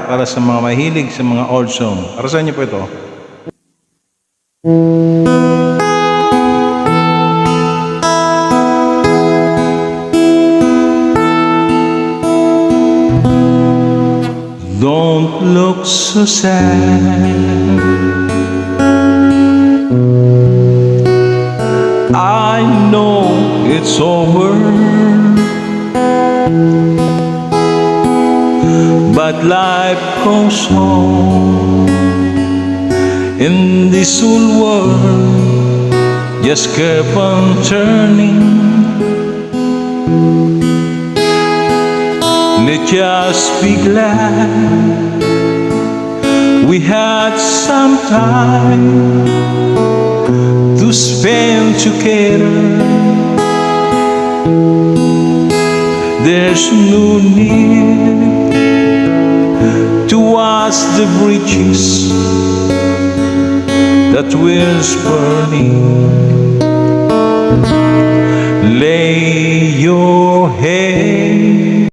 para sa mga mahilig sa mga old song. Para sa inyo po ito. Don't look so sad, I know it's over, but life goes on in this old world, just keep on turning. Let's just be glad we had some time to spend together. There's no need to watch the bridges that we're burning.